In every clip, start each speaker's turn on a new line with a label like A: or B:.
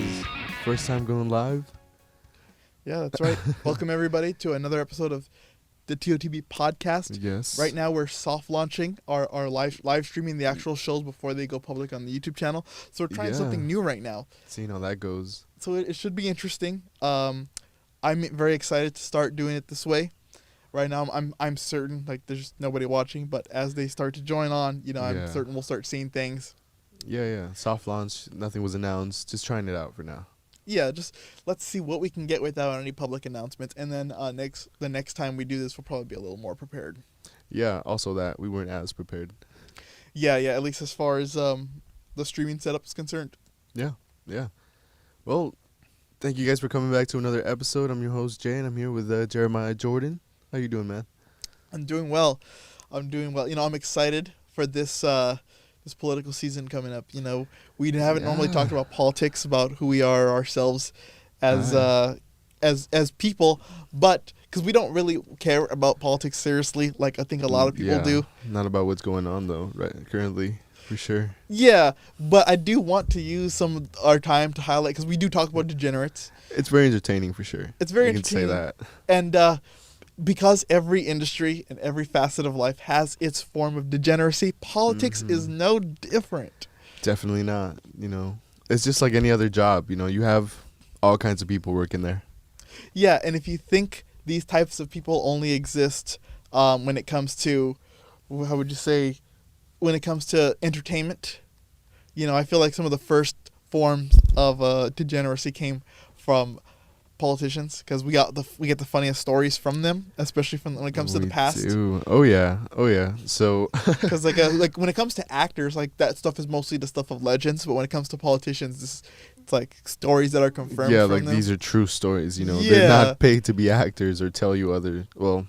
A: is first time going live.
B: Yeah, that's right. Welcome everybody to another episode of the TOTB podcast.
A: Yes.
B: Right now we're soft launching our live streaming the actual shows before they go public on the YouTube channel. So we're trying something new right now.
A: Seeing how that goes.
B: So it should be interesting. I'm very excited to start doing it this way. Right now I'm certain like there's nobody watching, but as they start to join on, I'm certain we'll start seeing things.
A: Yeah. Soft launch. Nothing was announced. Just trying it out for now.
B: Yeah, just let's see what we can get without any public announcements, and then the next time we do this, we'll probably be a little more prepared.
A: Yeah. Also, that we weren't as prepared.
B: Yeah. At least as far as the streaming setup is concerned.
A: Yeah. Well, thank you guys for coming back to another episode. I'm your host Jay, and I'm here with Jeremiah Jordan. How you doing, man?
B: I'm doing well. I'm excited for this this political season coming up. We haven't normally talked about politics, about who we are ourselves as people, but because we don't really care about politics seriously, like I think a lot of people do.
A: Not about what's going on though, right? Currently, for sure.
B: Yeah, but I do want to use some of our time to highlight, because we do talk about degenerates.
A: It's very entertaining for sure.
B: It's very
A: entertaining. You can say that.
B: And because every industry and every facet of life has its form of degeneracy, politics is no different.
A: Definitely not. It's just like any other job. You have all kinds of people working there.
B: Yeah, and if you think these types of people only exist when it comes to, how would you say, when it comes to entertainment, I feel like some of the first forms of degeneracy came from politicians, because we get the funniest stories from them, especially when it comes to the past.
A: Oh yeah. So
B: because like when it comes to actors, like that stuff is mostly the stuff of legends, but when it comes to politicians, it's like stories that are confirmed.
A: Yeah,
B: from
A: like
B: them.
A: These are true stories. They're not paid to be actors or tell you other. Well,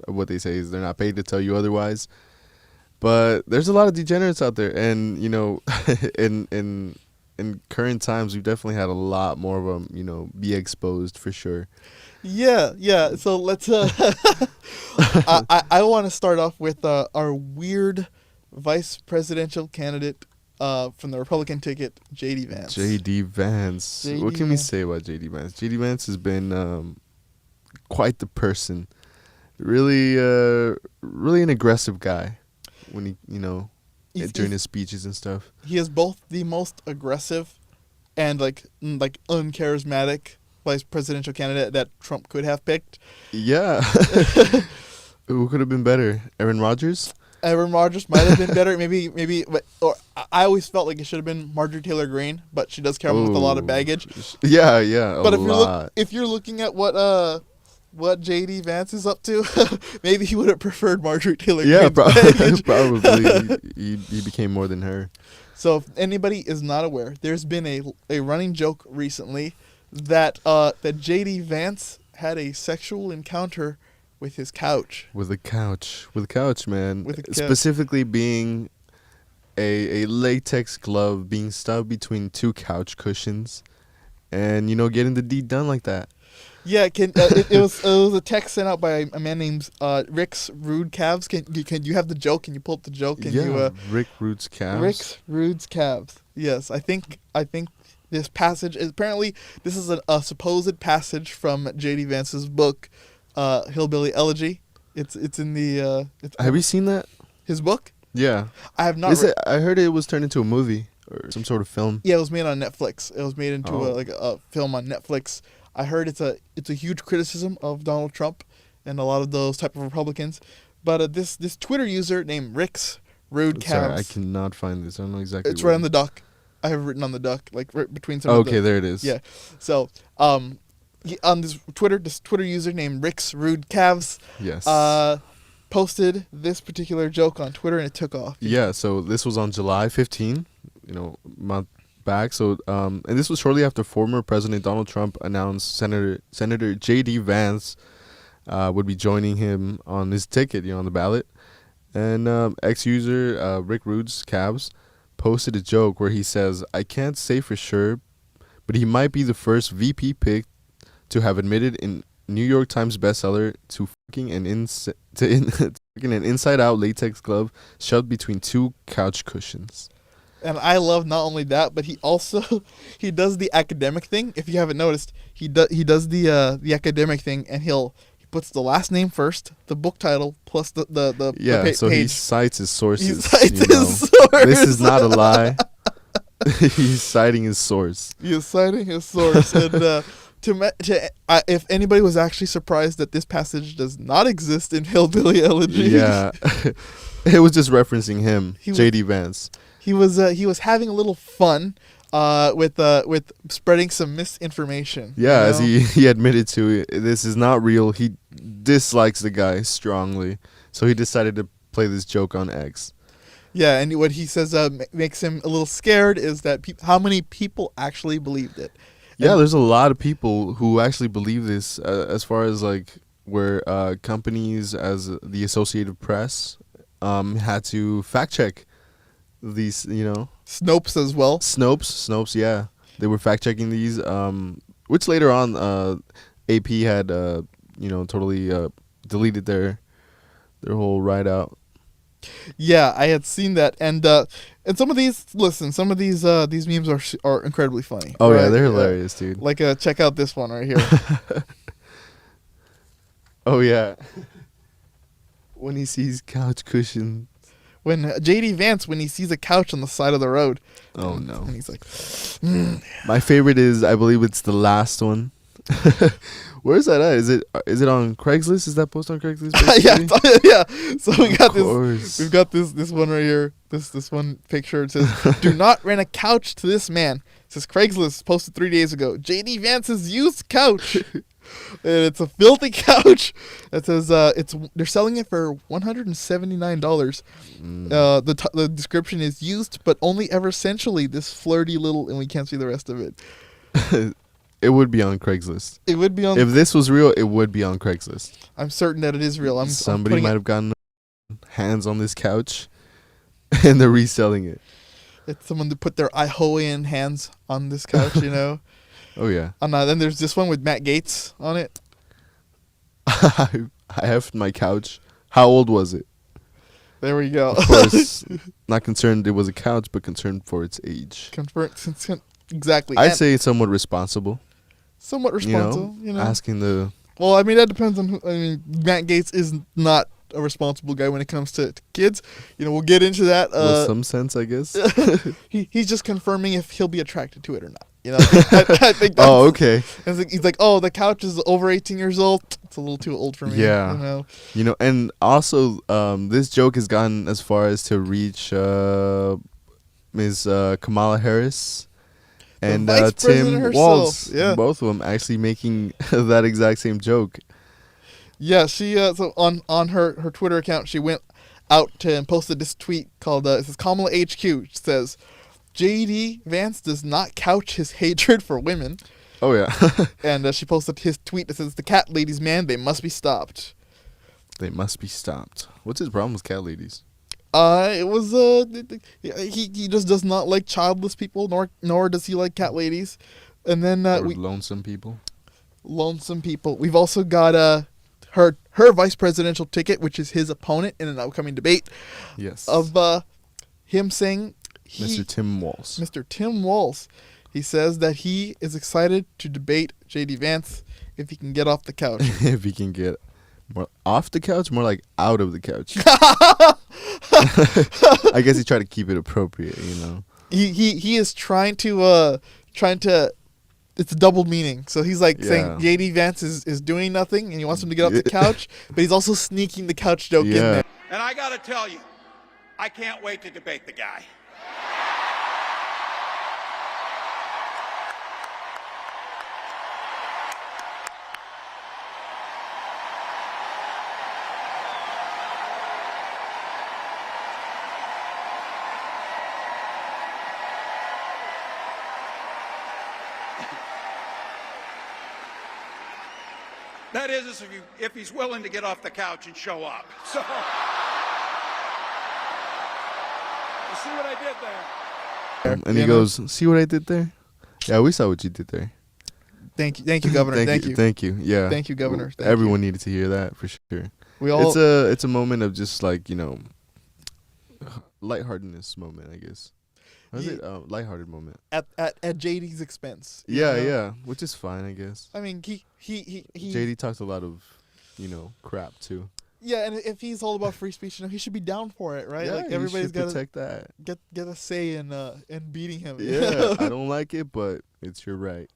A: what they say is they're not paid to tell you otherwise. But there's a lot of degenerates out there, and in current times, we've definitely had a lot more of them, be exposed for sure.
B: Yeah. So let's. I want to start off with our weird vice presidential candidate from the Republican ticket, JD Vance.
A: JD Vance. What can we say about JD Vance? JD Vance has been quite the person. Really an aggressive guy when he, during his speeches and stuff.
B: He is both the most aggressive and like uncharismatic vice presidential candidate that Trump could have picked.
A: Yeah. Who could have been better? Aaron Rodgers?
B: Aaron Rodgers might have been better. Maybe, or I always felt like it should have been Marjorie Taylor Greene, but she does come with a lot of baggage.
A: Yeah.
B: But if you're looking at what JD Vance is up to, maybe he would have preferred Marjorie Taylor Greene.
A: Yeah, probably. He became more than her.
B: So if anybody is not aware, there's been a running joke recently that JD Vance had a sexual encounter with his couch.
A: With a couch, man. Specifically being a latex glove being stuffed between two couch cushions, and getting the deed done like that.
B: Yeah, it was a text sent out by a man named Rick's Rude Calves. Can you have the joke? Can you pull up the joke?
A: Rick Rude's Calves.
B: Rick's Rude's Calves. Yes, I think this passage is apparently this is a supposed passage from JD Vance's book, Hillbilly Elegy. It's in the.
A: Have you seen that?
B: His book?
A: Yeah.
B: I have not.
A: I heard it was turned into a movie or some sort of film.
B: Yeah, it was made on Netflix. It was made into a film on Netflix. I heard it's a huge criticism of Donald Trump and a lot of those type of Republicans, but this Twitter user named Rick's Rude Calves.
A: Sorry, I cannot find this. I don't know exactly.
B: It's right on the doc. I have it written on the doc, like right between some.
A: Okay, there it is.
B: Yeah. So, on this Twitter user named Rick's Rude Calves.
A: Yes.
B: Posted this particular joke on Twitter and it took off.
A: Yeah. So this was on July 15. Month back. So, and this was shortly after former President Donald Trump announced Senator JD Vance would be joining him on his ticket, on the ballot. And ex-user Rick Rude's Calves posted a joke where he says, "I can't say for sure, but he might be the first VP pick to have admitted in New York Times bestseller to fucking an inside-out latex glove shoved between two couch cushions."
B: And I love not only that, but he also he does the academic thing. If you haven't noticed, he does the academic thing, and he puts the last name first, the book title plus the
A: So
B: page.
A: he cites his sources.
B: He cites
A: you know.
B: his source.
A: This is not a lie. He's citing his source.
B: He is citing his source, and if anybody was actually surprised that this passage does not exist in Hillbilly Elegy,
A: Yeah, it was just referencing him, JD Vance.
B: He was having a little fun with spreading some misinformation.
A: Yeah,
B: you
A: as
B: know?
A: he admitted to, this is not real. He dislikes the guy strongly, so he decided to play this joke on X.
B: Yeah, and what he says makes him a little scared is that how many people actually believed it.
A: Yeah, there's a lot of people who actually believe this. As far as like where companies as the Associated Press had to fact check these,
B: Snopes as well.
A: Snopes, yeah, they were fact checking these, which later on AP had totally deleted their whole write out.
B: Yeah, I had seen that, and some of these memes are incredibly funny.
A: Oh
B: right?
A: yeah, they're hilarious, dude.
B: Like check out this one right here.
A: Oh yeah, when he sees couch cushion.
B: When JD Vance, when he sees a couch on the side of the road.
A: Oh no.
B: And he's like,
A: My favorite is, I believe it's the last one. Where is that at? Is it on Craigslist? Is that post on Craigslist?
B: yeah. So we got
A: this.
B: We've got this one right here. This one picture. It says, "Do not rent a couch to this man." It says Craigslist posted 3 days ago. JD Vance's used couch. And it's a filthy couch. It says they're selling it for $179. The description is used, but only ever sensually. This flirty little, and we can't see the rest of it.
A: It would be on Craigslist.
B: It would be on.
A: If this was real, it would be on Craigslist.
B: I'm certain that it is real.
A: Somebody might have gotten hands on this couch, and they're reselling it.
B: It's someone to put their Ihoian hands on this couch,
A: Oh yeah.
B: Then there's this one with Matt Gaetz on it.
A: I have my couch. How old was it?
B: There we go.
A: Of course, not concerned it was a couch, but concerned for its age.
B: Exactly.
A: I'd say it's somewhat responsible.
B: Somewhat responsible,
A: Asking the...
B: Well, I mean, that depends on who. I mean, Matt Gaetz is not a responsible guy when it comes to kids. We'll get into that.
A: With some sense, I guess.
B: He's just confirming if he'll be attracted to it or not. I think that's,
A: oh, okay.
B: He's like, oh, the couch is over 18 years old. It's a little too old for me.
A: Yeah. And also, this joke has gone as far as to reach Ms. Kamala Harris and Tim Walz.
B: Yeah.
A: Both of them actually making that exact same joke.
B: Yeah, she so on her Twitter account, she went out and posted this tweet called it says Kamala HQ. She says, JD Vance does not couch his hatred for women.
A: Oh yeah.
B: And she posted his tweet that says, the cat ladies, man, they must be stopped.
A: They must be stopped. What's his problem with cat ladies?
B: It was he just does not like childless people, nor does he like cat ladies. And then
A: lonesome people.
B: Lonesome people. We've also got her vice presidential ticket, which is his opponent in an upcoming debate.
A: Yes.
B: Of him saying
A: Mr. Tim Walz.
B: Mr. Tim Walz. He says that he is excited to debate JD Vance if he can get off the couch.
A: If he can get more off the couch, more like out of the couch. I guess he tried to keep it appropriate,
B: He is trying to it's a double meaning. So he's like saying JD Vance is doing nothing and he wants him to get off the couch, but he's also sneaking the couch joke in there.
C: And I got to tell you, I can't wait to debate the guy. That is, if he's willing to get off the couch and show up. So, you see what I did there?
A: And he goes, see what I did there? Yeah, we saw what you did there.
B: Thank you, Governor. Thank you.
A: Thank you. Yeah.
B: Thank you, Governor.
A: Everyone needed to hear that for sure. It's a moment of just like, lightheartedness moment, I guess. Was it a lighthearted moment?
B: at JD's expense. you
A: Yeah,
B: know?
A: yeah, which is fine, I guess.
B: I mean, he
A: JD talks a lot of, crap too.
B: Yeah, and if he's all about free speech, he should be down for it, right?
A: Yeah,
B: Like
A: you
B: everybody's
A: should
B: got to
A: protect that.
B: get a say in beating him.
A: Yeah, I don't like it, but it's your right.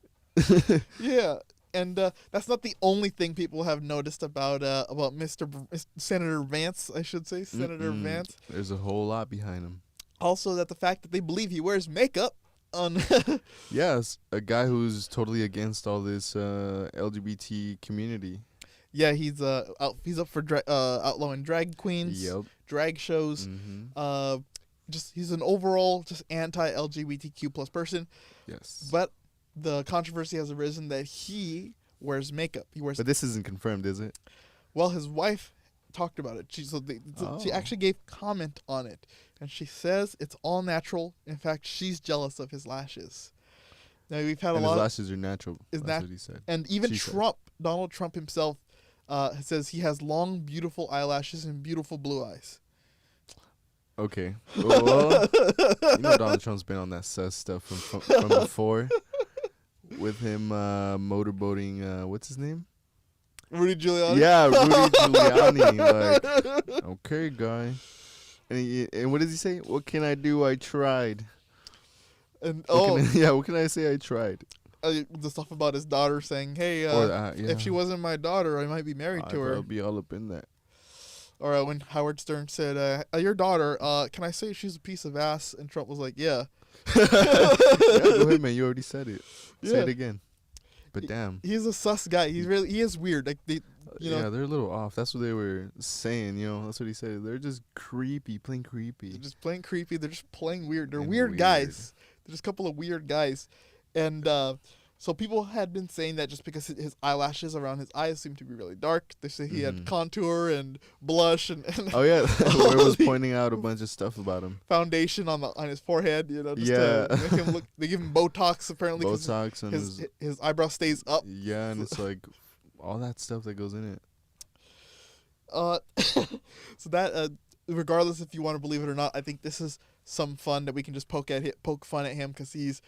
B: Yeah, and that's not the only thing people have noticed about Senator Vance, I should say, Senator Vance.
A: There's a whole lot behind him.
B: Also, that the fact that they believe he wears makeup on.
A: Yes, a guy who's totally against all this LGBT community.
B: Yeah, he's up for outlawing drag queens,
A: Yep.
B: drag shows.
A: Mm-hmm.
B: Just he's an overall just anti-LGBTQ plus person.
A: Yes.
B: But the controversy has arisen that he wears makeup.
A: But this isn't confirmed, is it?
B: Well, his wife talked about it. She
A: Oh.
B: actually gave comment on it, and she says it's all natural. In fact, she's jealous of his lashes. Now we've had
A: And
B: a lot.
A: his lashes are natural.
B: Is
A: That's
B: that-
A: what he said.
B: And even
A: She said.
B: Donald Trump himself, says he has long, beautiful eyelashes and beautiful blue eyes.
A: Okay. Well, Donald Trump's been on that sus stuff from before. With him motorboating, what's his name?
B: Rudy Giuliani.
A: Yeah, Rudy Giuliani. Like, okay, guy. And what does he say? What can I do? I tried.
B: And
A: What can I say? I tried.
B: the stuff about his daughter saying, "Hey,
A: Yeah.
B: if she wasn't my daughter, I might be married to her."
A: I'll be all up in that.
B: Or when Howard Stern said, "Your daughter, can I say she's a piece of ass?" And Trump was like, "Yeah."
A: Yeah, go ahead, man. You already said it. Say
B: Yeah.
A: it again. But damn.
B: He's a sus guy. He is weird. Like
A: Yeah, they're a little off. That's what they were saying. That's what he said. They're just creepy, plain creepy.
B: they're just playing creepy. They're just playing weird. They're
A: And
B: weird
A: weird.
B: guys. They're just a couple of weird guys, and so people had been saying that just because his eyelashes around his eyes seem to be really dark. They say he had contour and blush and
A: Oh yeah,
B: all
A: Where was
B: the
A: pointing out a bunch of stuff about him.
B: foundation on his forehead. Just
A: Yeah.
B: to make him look. They give him Botox apparently. 'cause
A: Botox and
B: his eyebrow stays up.
A: yeah, and it's like all that stuff that goes in it.
B: So that regardless if you want to believe it or not, I think this is some fun that we can just poke fun at him because he's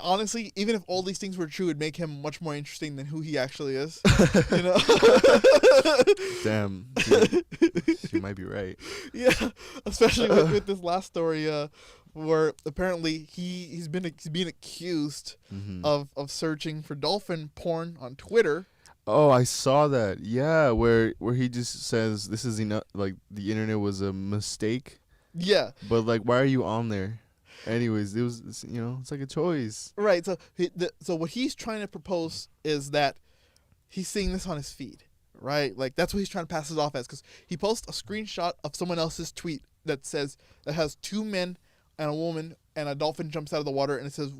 B: honestly, even if all these things were true, it'd make him much more interesting than who he actually is.
A: Damn, she might be right.
B: Yeah, especially with this last story, where apparently he's being accused of searching for dolphin porn on Twitter.
A: Oh, I saw that. Yeah, where he just says this is enough. Like the internet was a mistake.
B: Yeah,
A: But like, why are you on there? Anyways, it's like a choice.
B: right. So so what he's trying to propose is that he's seeing this on his feed, right? Like that's what he's trying to pass it off as, because he posts a screenshot of someone else's tweet that has two men and a woman, and a dolphin jumps out of the water, and it says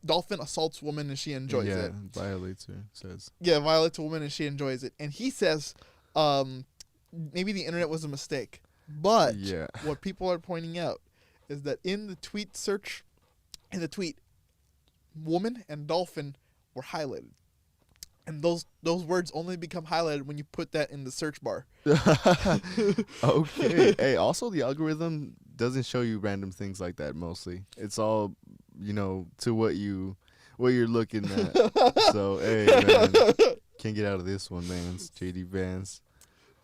B: dolphin assaults woman and she enjoys it.
A: Violates her. Says.
B: Yeah, violates a woman and she enjoys it. And he says, maybe the internet was a mistake. But
A: Yeah.
B: what people are pointing out is that in the tweet, woman and dolphin were highlighted. And those words only become highlighted when you put that in the search bar.
A: Okay. Hey, also the algorithm doesn't show you random things like that mostly. It's all, to what you're looking at. So, hey, man, can't get out of this one, man. It's JD Vance.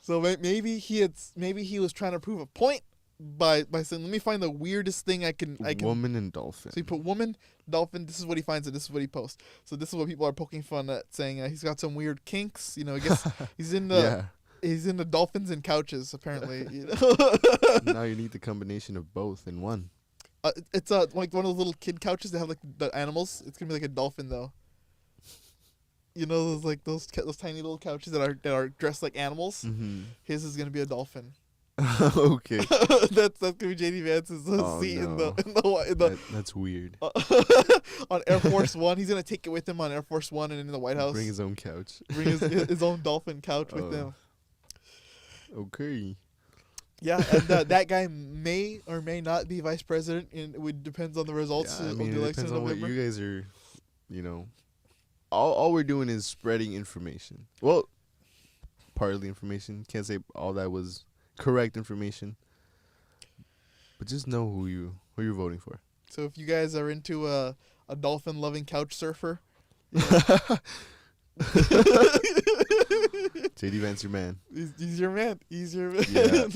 B: So maybe he was trying to prove a point by saying, let me find the weirdest thing I can.
A: Woman and dolphin.
B: So he put woman, dolphin. This is what he finds, and this is what he posts. So this is what people are poking fun at, saying he's got some weird kinks. I guess he's in the
A: Yeah.
B: he's into dolphins and couches apparently.
A: Now you need the combination of both in one.
B: It's like one of those little kid couches that have like the animals. It's gonna be like a dolphin though. Those tiny little couches that are dressed like animals.
A: Mm-hmm.
B: His is gonna be a dolphin.
A: Okay.
B: That's gonna be JD Vance's seat
A: no.
B: in the
A: That's weird.
B: on Air Force One. He's gonna take it with him on Air Force One and in the White House.
A: Bring his own couch.
B: Bring his own dolphin couch with him.
A: Okay.
B: Yeah, and that guy may or may not be vice president, and it depends on the results
A: Yeah,
B: of
A: it
B: the election
A: depends
B: in
A: on what
B: November.
A: you guys are, all we're doing is spreading information. Well, part of the information. Can't say all that was correct information. But just know who you're voting for.
B: So if you guys are into a dolphin-loving couch surfer,
A: JD Vance, your man.
B: he's your man. He's your man.
A: Yeah.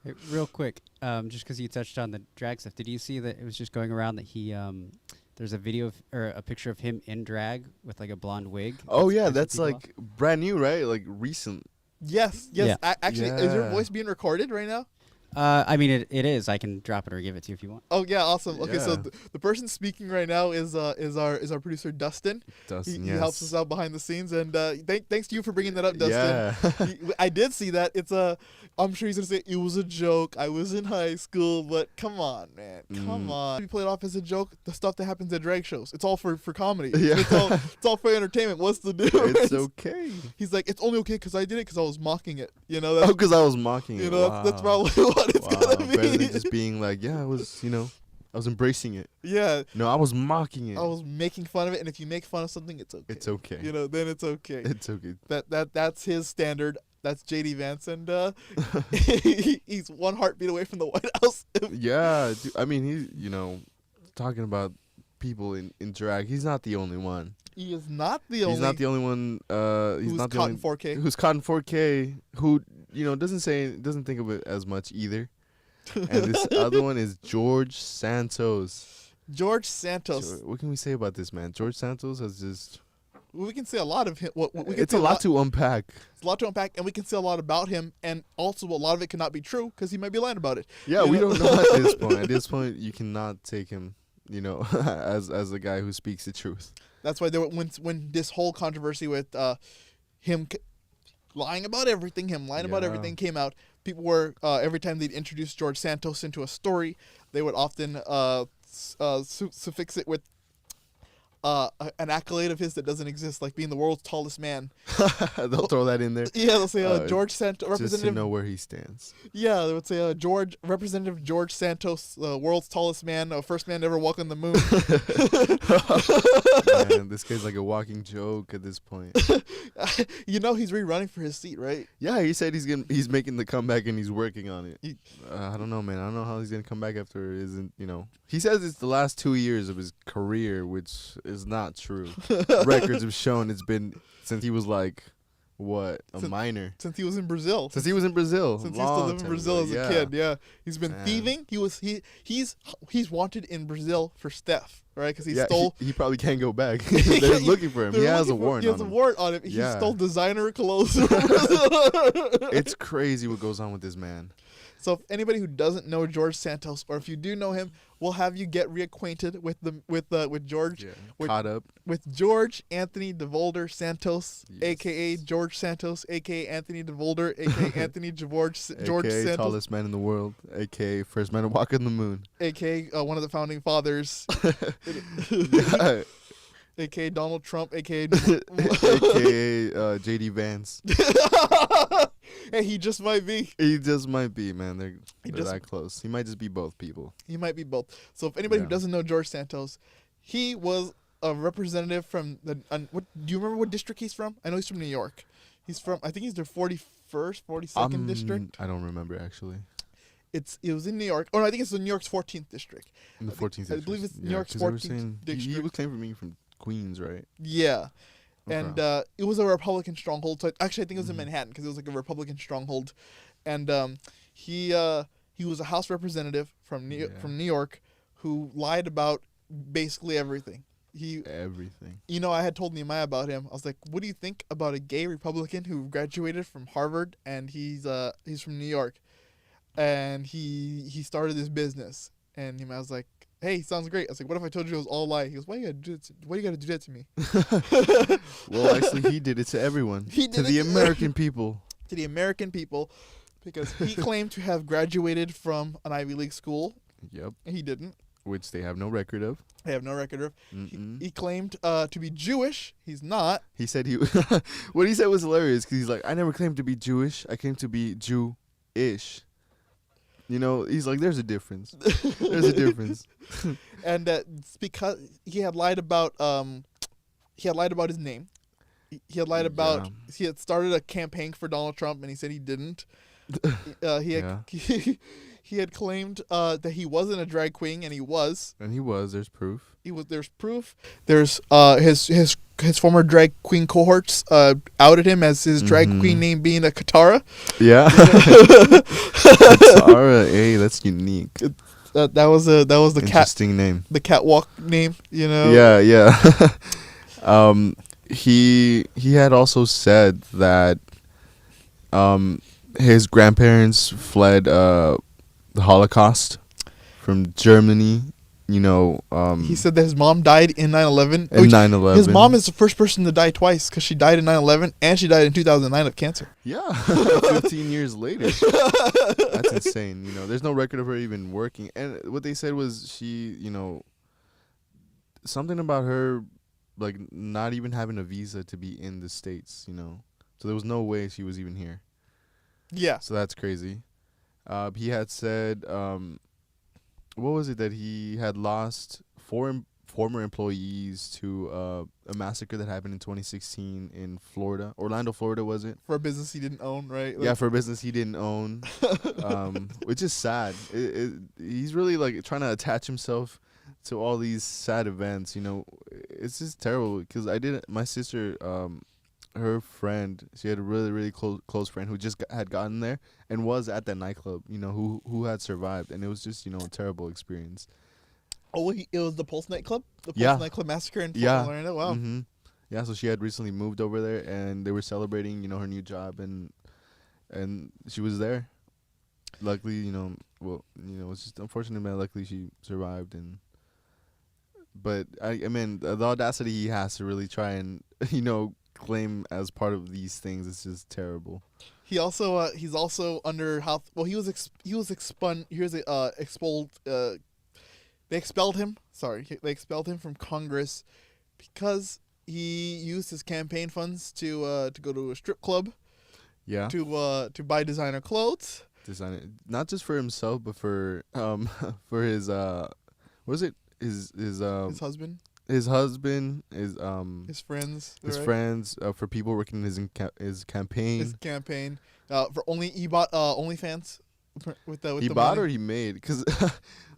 D: Hey, real quick, just because you touched on the drag stuff, did you see that it was just going around that he there's a video or a picture of him in drag with like a blonde wig?
A: Oh
D: It's
A: yeah,
D: pissing
A: that's
D: people
A: like brand new, right? Like recent.
B: Yes.
D: Yeah.
B: Actually, is your
A: Yeah.
B: voice being recorded right now?
D: I mean, it is. I can drop it or give it to you if you want.
B: Oh yeah, awesome. Okay, so
A: Yeah.
B: the person speaking right now is our producer Dustin.
A: Dustin,
B: He
A: yes.
B: helps us out behind the scenes, and thanks to you for bringing that up, Dustin.
A: Yeah.
B: I did see that. I'm sure he's gonna say it was a joke. I was in high school, but come on, man, come on. We play it off as a joke. The stuff that happens at drag shows, it's all for comedy.
A: Yeah.
B: It's all for entertainment. What's the difference?
A: It's okay.
B: He's like, it's only okay because I did it because I was mocking it. You know,
A: Oh,
B: that's,
A: because I was mocking it.
B: you know,
A: Wow.
B: that's probably what it's
A: Wow.
B: gonna be.
A: Better than just being like, yeah, I was, I was embracing it.
B: Yeah.
A: No, I was mocking it.
B: I was making fun of it, and if you make fun of something, it's okay.
A: It's okay.
B: You know, then it's okay.
A: It's okay.
B: That's his standard. That's JD Vance, and he's one heartbeat away from the White House.
A: Yeah, dude, I mean, talking about people in drag, he's not the only one.
B: He is not the only.
A: He's not the only one. He's
B: who's
A: not the
B: caught
A: only
B: in 4K.
A: Who's caught in 4K? Who doesn't think of it as much either. And this other one is George Santos.
B: George Santos.
A: What can we say about this man? George Santos has just.
B: We can say a lot of him. We can
A: It's
B: say
A: a lot to unpack.
B: It's a lot to unpack, and we can say a lot about him, and also a lot of it cannot be true because he might be lying about it.
A: Yeah,
B: You
A: we
B: know?
A: don't know at this point. At this point, you cannot take him, as a guy who speaks the truth.
B: That's why when this whole controversy with him lying about everything, about
A: Yeah.
B: everything came out, people were every time they'd introduce George Santos into a story, they would often suffix it with an accolade of his that doesn't exist, like being the world's tallest man.
A: They'll throw that in there.
B: Yeah, they'll say George Santos,
A: Just to
B: Representative.
A: know where he stands.
B: Yeah, they would say Representative George Santos, world's tallest man, first man to ever walk on the moon.
A: Man, this guy's like a walking joke at this point.
B: He's rerunning for his seat, right?
A: Yeah, he said he's making the comeback and he's working on it. I don't know, man. I don't know how he's gonna come back after it isn't. He says it's the last 2 years of his career, which is not true. Records have shown it's been since he was like minor.
B: Since he was in Brazil.
A: Since he was in Brazil.
B: Since he used to live in Brazil as a kid, yeah. He's been
A: Man.
B: thieving. He's wanted in Brazil for theft, right? Because he
A: Yeah,
B: stole.
A: he probably can't go back. They're looking for him. He
B: They're
A: has a
B: looking for-
A: warrant
B: He has
A: on
B: a
A: him.
B: warrant on him. He
A: Yeah.
B: stole designer clothes from Brazil.
A: It's crazy what goes on with this man.
B: So if anybody who doesn't know George Santos, or if you do know him, we'll have you get reacquainted with George,
A: Yeah.
B: with,
A: Caught up.
B: with George Anthony DeVolder Santos,
A: Yes.
B: aka George Santos, aka Anthony DeVolder, aka Anthony George
A: AKA
B: Santos,
A: tallest man in the world, aka first man to walk on the moon.
B: aka one of the founding fathers,
A: Yeah.
B: aka Donald Trump, aka
A: AKA JD Vance.
B: hey, he just might be.
A: He just might be, man. They're
B: just-
A: that close. He might just be both people.
B: He might be both. So if anybody who
A: Yeah.
B: doesn't know George Santos, he was a representative from the. What do you remember? What district he's from? I know he's from New York. He's from. I think he's their 41st, 42nd district.
A: I don't remember actually.
B: It was in New York. Oh, no, I think it's the New York's 14th district.
A: In the 14th.
B: I believe it's New York's
A: 'cause they were
B: 14th
A: saying He
B: district.
A: was claiming for me from Queens, right?
B: Yeah.
A: Okay.
B: And it was a Republican stronghold. So actually, I think it was in
A: Mhm.
B: Manhattan because it was like a Republican stronghold. And he was a House representative from New York who lied about basically everything.
A: Everything.
B: I had told Nehemiah about him. I was like, "What do you think about a gay Republican who graduated from Harvard and he's from New York, and he started this business?" And Nehemiah was like, "Hey, sounds great." I was like, "What if I told you it was all a lie?" He goes, "Why you gotta do that to me?"
A: Well, actually, he did it to everyone.
B: He did
A: to
B: it
A: the
B: to
A: American people.
B: To the American people, because he claimed to have graduated from an Ivy League school.
A: Yep.
B: He didn't.
A: Which they have no record of.
B: I have no record of.
A: Mm-mm.
B: He claimed to be Jewish. He's not.
A: He said what he said was hilarious because he's like, I never claimed to be Jewish. I claimed to be Jew-ish. He's like, there's a difference. There's a difference.
B: And it's because he had lied about his name. He had lied about he had started a campaign for Donald Trump, and he said he didn't.
A: Yeah.
B: He had claimed that he wasn't a drag queen, and he was.
A: And he was. There's proof.
B: He was. There's proof. There's his former drag queen cohorts outed him as his drag queen name being a Katara.
A: Yeah. Katara, hey, that's unique.
B: That was the
A: Interesting name.
B: the catwalk name. You know.
A: Yeah. He had also said that his grandparents fled the Holocaust from Germany. You know,
B: He said that his mom died in 9/11.
A: in 9/11.
B: His mom is the first person to die twice because she died in 9/11 and she died in 2009 of cancer.
A: Yeah, 15 years later. That's insane. You know, there's no record of her even working. And what they said was she, you know, something about her, like, not even having a visa to be in the States, you know. So there was no way she was even here.
B: Yeah.
A: So that's crazy. He had said, what was it, that he had lost former employees to a massacre that happened in 2016 in Florida. Orlando, Florida, was it?
B: For a business he didn't own, right?
A: Yeah, for a business he didn't own, which is sad. He's really, like, trying to attach himself to all these sad events. You know, it's just terrible because my sister, her friend, she had a really, really close friend who just had gotten there and was at that nightclub, you know, who had survived, and it was just, you know, a terrible experience.
B: Oh, it was the Pulse nightclub? The Pulse
A: Yeah.
B: nightclub massacre in
A: Yeah.
B: Orlando? Wow.
A: Mm-hmm. Yeah, so she had recently moved over there, and they were celebrating, you know, her new job, and she was there. Luckily, you know, it's just unfortunate, man. Luckily, she survived, but I mean, the audacity he has to really try and, you know, claim as part of these things is just terrible.
B: He also he's also under health. Well, he was expelled. Expelled. They expelled him. Sorry, they expelled him from Congress because he used his campaign funds to go to a strip club.
A: Yeah.
B: To buy designer clothes.
A: Designer, not just for himself, but for for his what was it? His
B: husband.
A: His husband,
B: his friends.
A: His
B: right?
A: friends, for people working in his campaign.
B: His campaign. He bought OnlyFans with the
A: he
B: the
A: bought
B: money.
A: or he made, because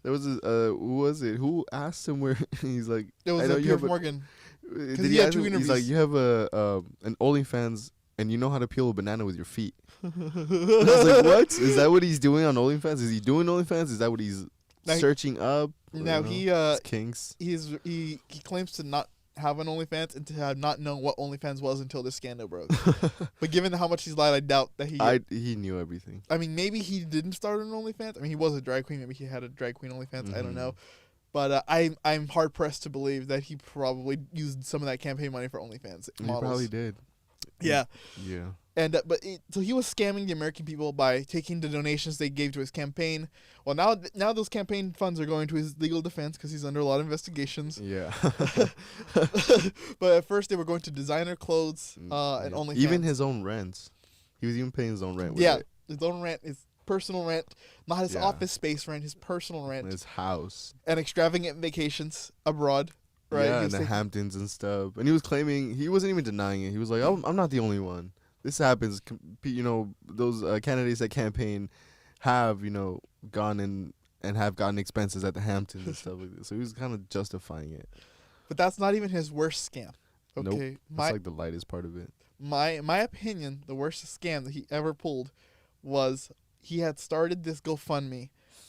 A: there was who was it? Who asked him where? He's like,
B: It was Piers Morgan.
A: Did
B: he
A: he
B: had
A: ask
B: 2
A: him?
B: interviews.
A: He's like, you have an OnlyFans and you know how to peel a banana with your feet. And I was like, what? Is that what he's doing on OnlyFans? Is he doing OnlyFans? Is that what he's searching up?
B: Now
A: his kinks.
B: He claims to not have an OnlyFans and to have not known what OnlyFans was until this scandal broke. But given how much he's lied, I doubt that
A: he knew everything.
B: I mean, maybe he didn't start an OnlyFans. I mean, he was a drag queen. Maybe he had a drag queen OnlyFans.
A: Mm-hmm.
B: I don't know. But I'm hard pressed to believe that he probably used some of that campaign money for OnlyFans models.
A: He probably did.
B: Yeah.
A: Yeah.
B: And so he was scamming the American people by taking the donations they gave to his campaign. Well, now those campaign funds are going to his legal defense because he's under a lot of investigations.
A: Yeah.
B: But at first they were going to designer clothes and OnlyFans.
A: Even his own rent. He was even paying his own rent. With
B: Yeah,
A: it.
B: his own rent, his personal rent, not his office space rent, his personal rent.
A: His house.
B: And extravagant vacations abroad. Right?
A: Yeah, in the Hamptons and stuff. And he was claiming, he wasn't even denying it. He was like, I'm not the only one. This happens. You know, those candidates that campaign have, you know, gone in and have gotten expenses at the Hamptons and stuff like this. So he was kind of justifying it.
B: But that's not even his worst scam. Okay,
A: Nope. That's like the lightest part of it.
B: My opinion, the worst scam that he ever pulled was he had started this GoFundMe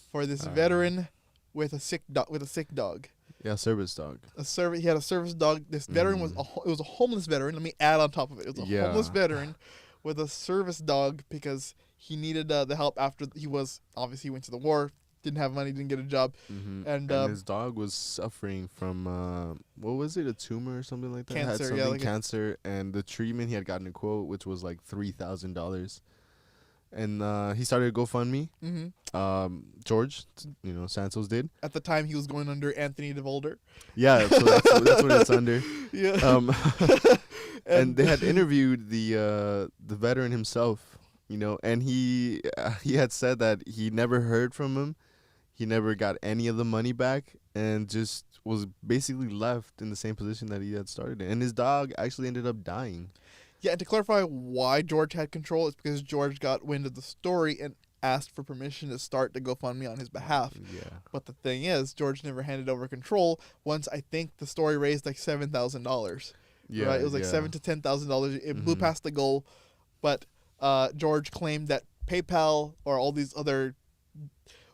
B: for this veteran with a sick dog.
A: Yeah, service dog.
B: He had a service dog. This veteran was a homeless veteran. Let me add on top of it. It was a homeless veteran with a service dog because he needed the help after he went to the war, didn't have money, didn't get a job, and
A: his dog was suffering from what was it, a tumor or something like that?
B: Cancer,
A: had cancer, and the treatment he had gotten a quote which was like $3,000. And he started a GoFundMe.
B: Mm-hmm.
A: George, you know, Santos did.
B: At the time, he was going under Anthony DeVolder.
A: Yeah, so that's what it's under.
B: Yeah.
A: And they had interviewed the veteran himself, you know, and he had said that he never heard from him. He never got any of the money back, and just was basically left in the same position that he had started in. And his dog actually ended up dying.
B: Yeah, and to clarify why George had control, it's because George got wind of the story and asked for permission to start the GoFundMe on his behalf.
A: Yeah.
B: But the thing is, George never handed over control. Once I think the story raised like $7,000.
A: Yeah.
B: Right, it was like
A: yeah.
B: $7,000 to $10,000. It blew
A: Mhm.
B: past the goal, but George claimed that PayPal or all these other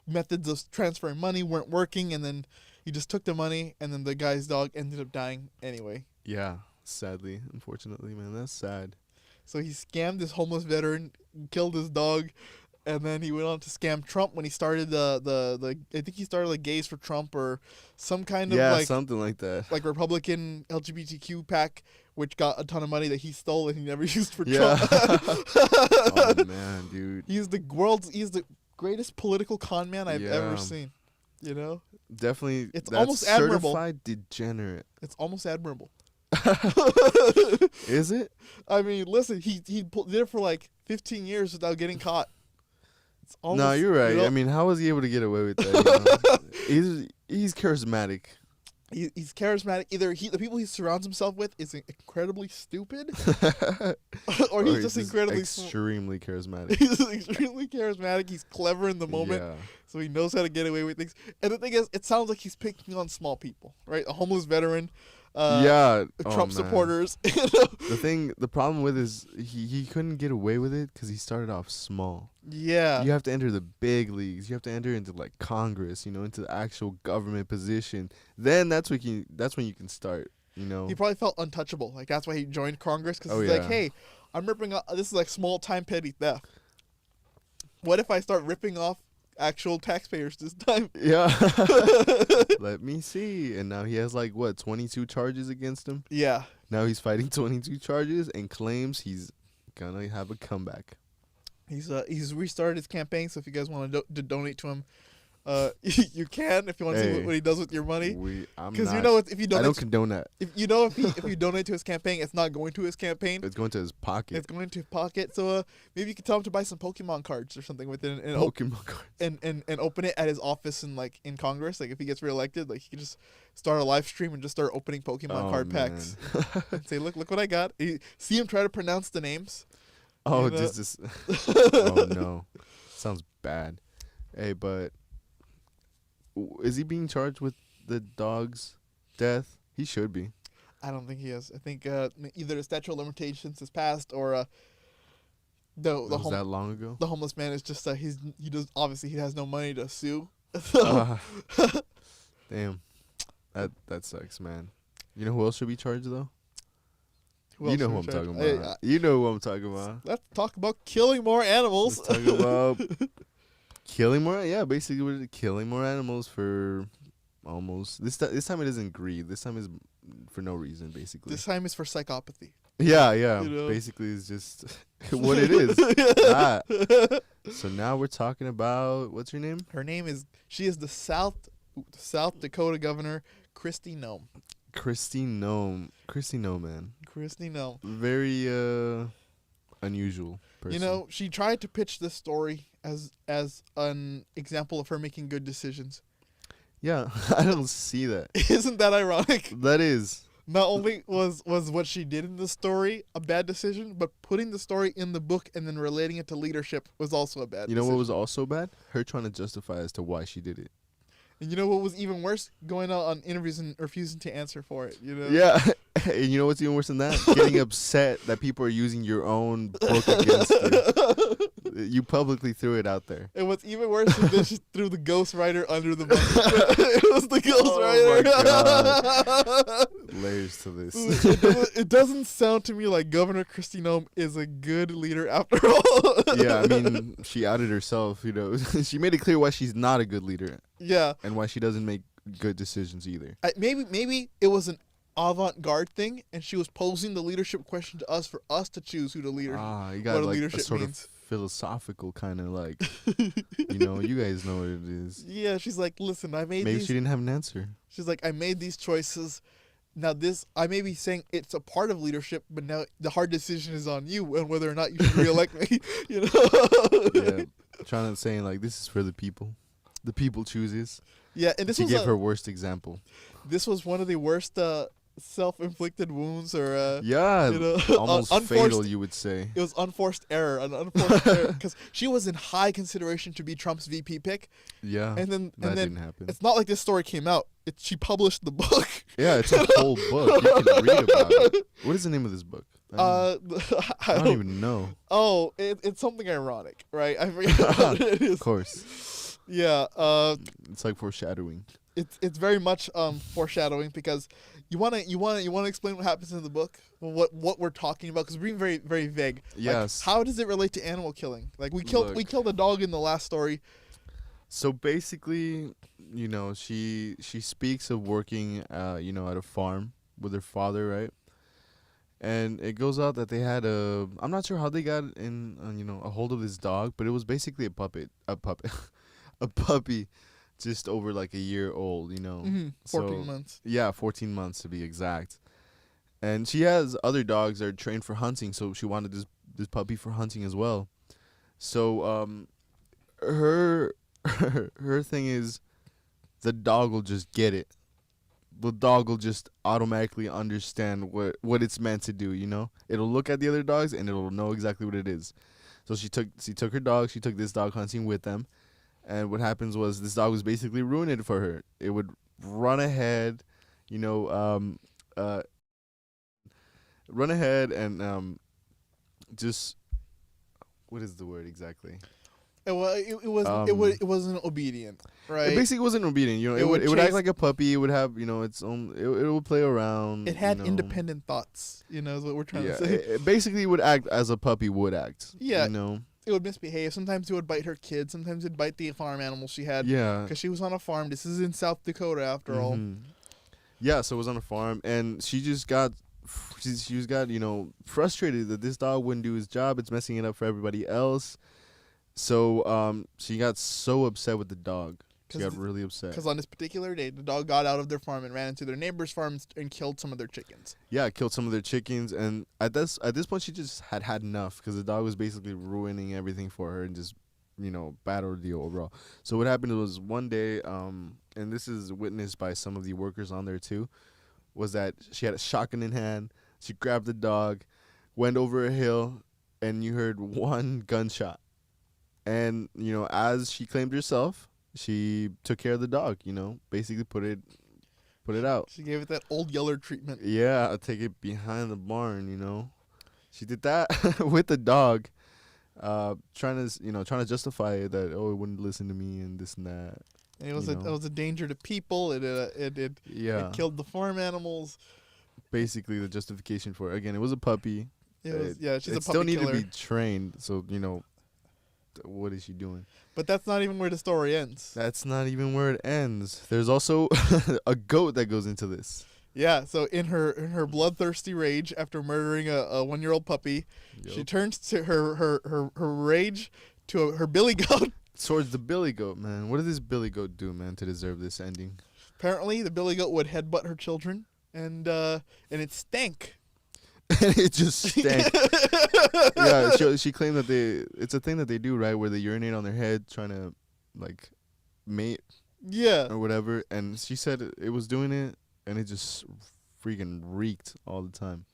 B: methods of transferring money weren't working, and then he just took the money, and then the guy's dog ended up dying anyway.
A: Yeah. Sadly, unfortunately, man, that's sad.
B: So he scammed this homeless veteran, killed his dog, and then he went on to scam Trump when he started the I think he started like Gays for Trump or some kind of
A: Yeah,
B: like
A: something like that.
B: like Republican LGBTQ pack, which got a ton of money that he stole and he never used for
A: Yeah.
B: Trump.
A: Oh man, dude.
B: He's the greatest political con man I've ever
A: Yeah.
B: seen. You know,
A: Definitely.
B: It's
A: that's
B: almost admirable.
A: Certified degenerate.
B: it's almost admirable.
A: Is it?
B: I mean, listen, he did it for like 15 years without getting caught. It's almost,
A: No, you're right.
B: you know,
A: I mean, how was he able to get away with that? You know? He's charismatic.
B: he's charismatic. Either the people he surrounds himself with is incredibly stupid, or he's just incredibly
A: extremely charismatic.
B: He's extremely charismatic. He's clever in the moment,
A: Yeah.
B: so he knows how to get away with things. And the thing is, it sounds like he's picking on small people, right? A homeless veteran,
A: Yeah. Oh,
B: Trump
A: man.
B: supporters. You know?
A: The problem with is he couldn't get away with it because he started off small.
B: Yeah,
A: You have to enter the big leagues. You have to enter into like Congress, into the actual government position. Then that's when you can start.
B: he probably felt untouchable. Like that's why he joined Congress, because
A: Oh,
B: he's
A: yeah.
B: like, hey, I'm ripping off. This is like small time petty theft. What if I start ripping off actual taxpayers this time?
A: Yeah. Let me see. And now he has 22 charges against him.
B: Yeah.
A: Now he's fighting 22 charges and claims he's gonna have a comeback.
B: He's restarted his campaign, so if you guys want to donate to him, you can if you want to see
A: Hey,
B: what he does with your money.
A: Because
B: If you
A: I
B: donate,
A: don't condone that.
B: if you donate to his campaign, it's not going to his campaign.
A: It's going to his pocket.
B: It's going to his pocket. So maybe you could tell him to buy some Pokemon cards or something with it, and
A: Pokemon cards.
B: and open it at his office in Congress. Like if he gets reelected, like he could just start a live stream and just start opening Pokemon card packs. And say, look what I got. See him try to pronounce the names.
A: Oh,
B: You know?
A: just this. Oh no, sounds bad. Hey, but is he being charged with the dog's death? He should be.
B: I don't think he is. I think either the statute of limitations has passed or
A: Was that long ago?
B: the homeless man is just he has no money to sue.
A: Damn, that sucks, man. You know who else should be charged though?
B: Who
A: You know
B: else
A: who
B: should
A: I'm
B: we
A: talking
B: charge?
A: about. You know who I'm talking about.
B: Let's talk about killing more animals.
A: Let's talk about killing more. Yeah, basically we're killing more animals for almost this time. It isn't greed. This time is for no reason. Basically.
B: This time is for psychopathy.
A: Yeah.
B: You know?
A: Basically, it's just what it is. That. So now we're talking about what's her name?
B: She is the South Dakota governor, Krisi Noem.
A: Krisi Noem, man.
B: Krisi Noem.
A: Very unusual person.
B: She tried to pitch this story as an example of her making good decisions.
A: Yeah, I don't see that.
B: Isn't that ironic?
A: That is.
B: Not only was what she did in the story a bad decision, but putting the story in the book and then relating it to leadership was also a bad decision.
A: You know what was also bad? Her trying to justify as to why she did it.
B: And you know what was even worse? Going out on interviews and refusing to answer for it.
A: Yeah. And you know what's even worse than that? Getting upset that people are using your own book against you. You publicly threw it out there.
B: And what's even worse is that she threw the ghostwriter under the bus. It was the ghostwriter.
A: Layers to this.
B: It doesn't sound to me like Governor Krisi Noem is a good leader after all.
A: Yeah, I mean, she outed herself, She made it clear why she's not a good leader.
B: Yeah.
A: And why she doesn't make good decisions either.
B: Maybe it was an avant-garde thing, and she was posing the leadership question to us for us to choose who the leader.
A: You got
B: what
A: a
B: leadership
A: sort
B: means.
A: of philosophical kind of you guys know what it is.
B: Yeah, she's like, listen, I made
A: Maybe
B: these.
A: she didn't have an answer.
B: She's like, I made these choices. Now I may be saying it's a part of leadership, but now the hard decision is on you and whether or not you should reelect me.
A: Yeah, trying to say this is for the people. The people chooses.
B: Yeah, and this
A: She
B: was
A: gave her worst example.
B: This was one of the worst self-inflicted wounds or
A: Yeah,
B: you know,
A: almost fatal, you would say.
B: It was unforced error, an unforced error, because she was in high consideration to be Trump's VP pick,
A: Yeah,
B: and then
A: that didn't happen.
B: it's not like this story came out. She published the book.
A: Yeah, it's a whole book. You can read about it. What is the name of this book? I don't even know.
B: Oh, it's something ironic, right? I forget what it is.
A: Of course.
B: Yeah.
A: It's like foreshadowing.
B: It's very much foreshadowing because you wanna explain what happens in the book, what we're talking about, because we're being very very vague.
A: Yes.
B: Like, how does it relate to animal killing? Like we killed a dog in the last story.
A: So basically, you know, she speaks of working, you know, at a farm with her father, right? And it goes out that they had I'm not sure how they got in, you know, a hold of this dog, but it was basically a puppy, just over like a year old, you know.
B: 14 months.
A: Yeah, 14 months to be exact. And she has other dogs that are trained for hunting, so she wanted this puppy for hunting as well. So her thing is, the dog will just get it. The dog will just automatically understand what it's meant to do, you know? It'll look at the other dogs and it'll know exactly what it is. So she took her dog, she took this dog hunting with them. And what happens was this dog was basically ruining it for her. It would run ahead, you know, run ahead and just, what is the word exactly?
B: It wasn't obedient, right?
A: It basically wasn't obedient. You know, it would act like a puppy. It would have, you know, its own. It would play around.
B: It had
A: you know.
B: independent thoughts. You know, is what we're trying to say.
A: It basically would act as a puppy would act.
B: Yeah.
A: You know.
B: It would misbehave. Sometimes it would bite her kids. Sometimes it'd bite the farm animals she had.
A: Yeah.
B: Because she was on a farm. This is in South Dakota, after all.
A: Yeah. So it was on a farm, and she just got. She was got, you know, frustrated that this dog wouldn't do his job. It's messing it up for everybody else. So she got so upset with the dog. She got really upset.
B: Because on this particular day, the dog got out of their farm and ran into their neighbor's farm and killed some of their chickens.
A: Yeah, killed some of their chickens. And at this point, she just had enough because the dog was basically ruining everything for her and just, you know, bad ordeal overall. So what happened was one day, and this is witnessed by some of the workers on there too, was that she had a shotgun in hand. She grabbed the dog, went over a hill, and you heard one gunshot. And, you know, as she claimed herself, she took care of the dog, you know, basically put it out.
B: She gave it that old yeller treatment.
A: Yeah, I'll take it behind the barn, you know. She did that with the dog, trying to justify it that, oh, it wouldn't listen to me and this and that.
B: And it was a danger to people. It killed the farm animals.
A: Basically, the justification for it. Again, it was a puppy.
B: She's a puppy
A: It still needed
B: killer.
A: to be trained, so, you know, what is she doing?
B: But that's not even where the story ends.
A: That's not even where it ends. There's also a goat that goes into this.
B: Yeah, so in her bloodthirsty rage after murdering a 1-year-old puppy, she turns to her rage to her billy goat.
A: Towards the billy goat, man. What did this billy goat do, man, to deserve this ending?
B: Apparently, the billy goat would headbutt her children, and it stank.
A: And it just stank. Yeah, she claimed that it's a thing that they do, right, where they urinate on their head trying to, like, mate.
B: Yeah.
A: Or whatever. And she said it was doing it, and it just freaking reeked all the time.